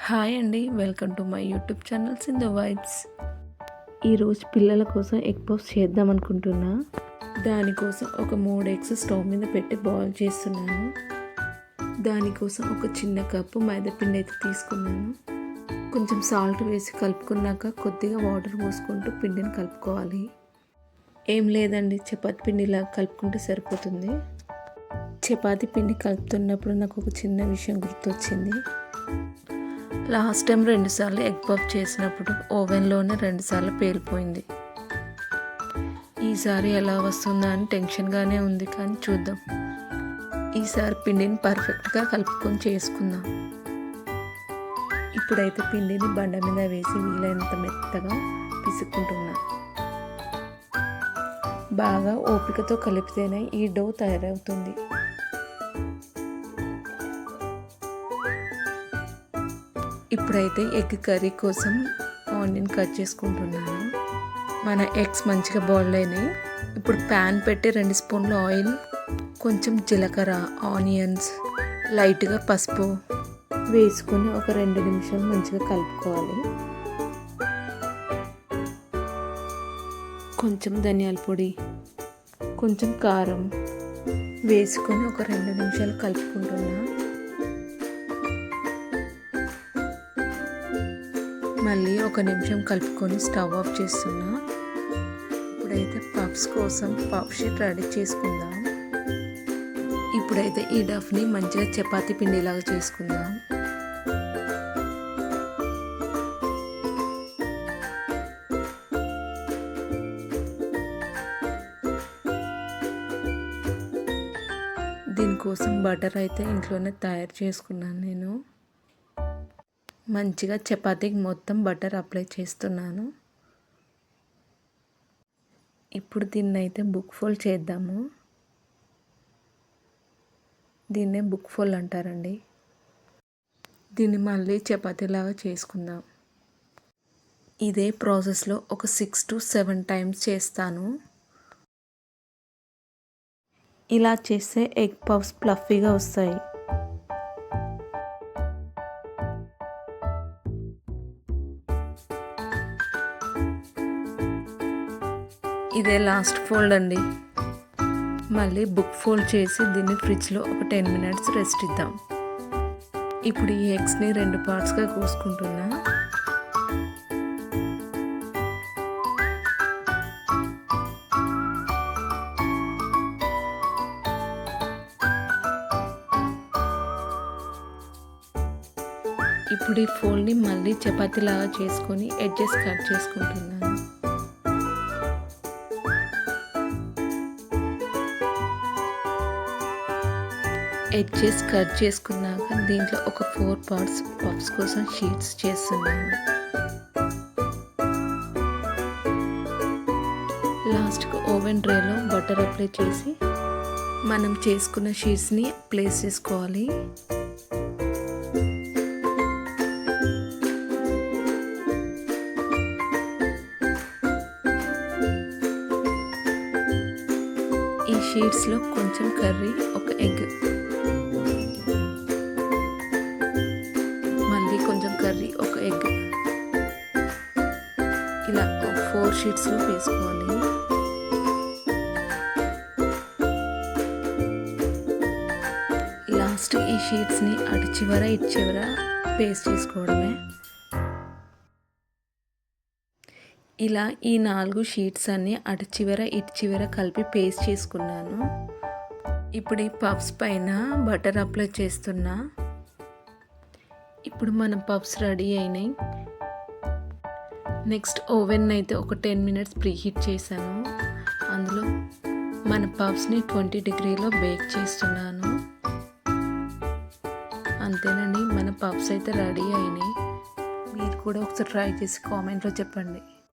Hi అండి, welcome to my YouTube channel Sindhu vibes. ఈరోజు పిల్లల కోసం ఎగ్ పఫ్స్ చేద్దాం అనుకుంటున్నా. దానికోసం ఒక 3 ఎగ్స్ స్టవ్ మీద పెట్టి బాయిల్ చేస్తున్నాను. దానికోసం ఒక చిన్న కప్పు మైదా పిండి అయితే తీసుకున్నాను. కొంచెం సాల్ట్ వేసి కలుపుకున్నాక కొద్దిగా వాటర్ పోసుకుంటూ పిండిని కలుపుకోవాలి. ఏం లేదండి, చపాతీ పిండిలా కలుపుకుంటే సరిపోతుంది. చపాతీ పిండి కలుపుతున్నప్పుడు నాకు ఒక చిన్న విషయం గుర్తొచ్చింది. లాస్ట్ టైం 2 సార్లు ఎగ్ పఫ్ చేసినప్పుడు ఓవెన్లోనే 2 సార్లు పేలిపోయింది. ఈసారి ఎలా వస్తుందా అని టెన్షన్గానే ఉంది, కానీ చూద్దాం. ఈసారి పిండిని పర్ఫెక్ట్గా కలుపుకొని చేసుకుందాం. ఇప్పుడైతే పిండిని బండ మీద వేసి వీలైనంత మెత్తగా పిసుక్కుంటున్నా. బాగా ఓపికతో కలిపితేనే ఈ డో తయారవుతుంది. ఇప్పుడైతే ఎగ్ కర్రీ కోసం ఆనియన్ కట్ చేసుకుంటున్నాను. మన ఎగ్స్ మంచిగా బాయిల్ అయినాయి. ఇప్పుడు ప్యాన్ పెట్టి 2 స్పూన్ల ఆయిల్, కొంచెం జీలకర్ర, ఆనియన్స్, లైట్గా పసుపు వేసుకొని ఒక 2 నిమిషాలు మంచిగా కలుపుకోవాలి. కొంచెం ధనియాల పొడి, కొంచెం కారం వేసుకొని ఒక 2 నిమిషాలు కలుపుకుంటున్నా. మళ్ళీ 1 నిమిషం కలుపుకొని స్టవ్ ఆఫ్ చేస్తున్నా. ఇప్పుడైతే పఫ్స్ కోసం పఫ్ షీట్ రెడీ చేసుకుందాం. ఇప్పుడైతే ఈ డఫ్ని మంచిగా చపాతీ పిండిలాగా చేసుకుందాం. దీనికోసం బటర్ అయితే ఇంట్లోనే తయారు చేసుకున్నాను. నేను మంచిగా చపాతీకి మొత్తం బటర్ అప్లై చేస్తున్నాను. ఇప్పుడు దీన్ని అయితే బుక్ ఫోల్డ్ చేద్దాము. దీన్నే బుక్ ఫోల్డ్ అంటారండి. దీన్ని మళ్ళీ చపాతీలాగా చేసుకుందాం. ఇదే ప్రాసెస్లో ఒక 6 to 7 టైమ్స్ చేస్తాను. ఇలా చేస్తే ఎగ్ పఫ్స్ ఫ్లఫీగా వస్తాయి. ఇదే లాస్ట్ ఫోల్డ్ అండి. మళ్ళీ బుక్ ఫోల్డ్ చేసి దీన్ని ఫ్రిడ్జ్లో ఒక 10 minutes రెస్ట్ ఇద్దాం. ఇప్పుడు ఈ ఎగ్స్ని 2 పార్ట్స్గా కోసుకుంటున్నా. ఇప్పుడు ఈ ఫోల్డ్ని మళ్ళీ చపాతీలాగా చేసుకొని ఎడ్జెస్ కట్ చేసుకుంటున్నాను. ఎడ్జెస్ కట్ చేసుకున్నాక దీంట్లో ఒక 4 parts పఫ్స్ కోసం షీట్స్ చేస్తున్నాను. లాస్ట్కి ఓవెన్ ట్రేలో బటర్ అప్లై చేసి మనం చేసుకున్న షీట్స్ని ప్లేస్ చేసుకోవాలి. ఈ షీట్స్లో కొంచెం కర్రీ, ఒక ఎగ్, మళ్ళీ కొంచెం కర్రీ, ఒక ఎగ్, ఇలా 4 షీట్స్లో వేసుకోవాలి. లాస్ట్ ఈ షీట్స్ని అటు చివర ఇటు చివర పేస్ట్ చేసుకోవడమే. ఇలా ఈ 4 షీట్స్ అన్నీ అటు చివర ఇటు చివర కలిపి పేస్ట్ చేసుకున్నాను. ఇప్పుడు ఈ పఫ్స్ పైన బటర్ అప్లై చేస్తున్నా. ఇప్పుడు మన పఫ్స్ రెడీ అయినాయి. నెక్స్ట్ ఓవెన్ అయితే ఒక 10 minutes ప్రీహీట్ చేశాను. అందులో మన పఫ్స్ని 20 degreesలో బేక్ చేస్తున్నాను. అంతేనండి, మన పఫ్స్ అయితే రెడీ అయినాయి. మీరు కూడా ఒకసారి ట్రై చేసి కామెంట్లో చెప్పండి.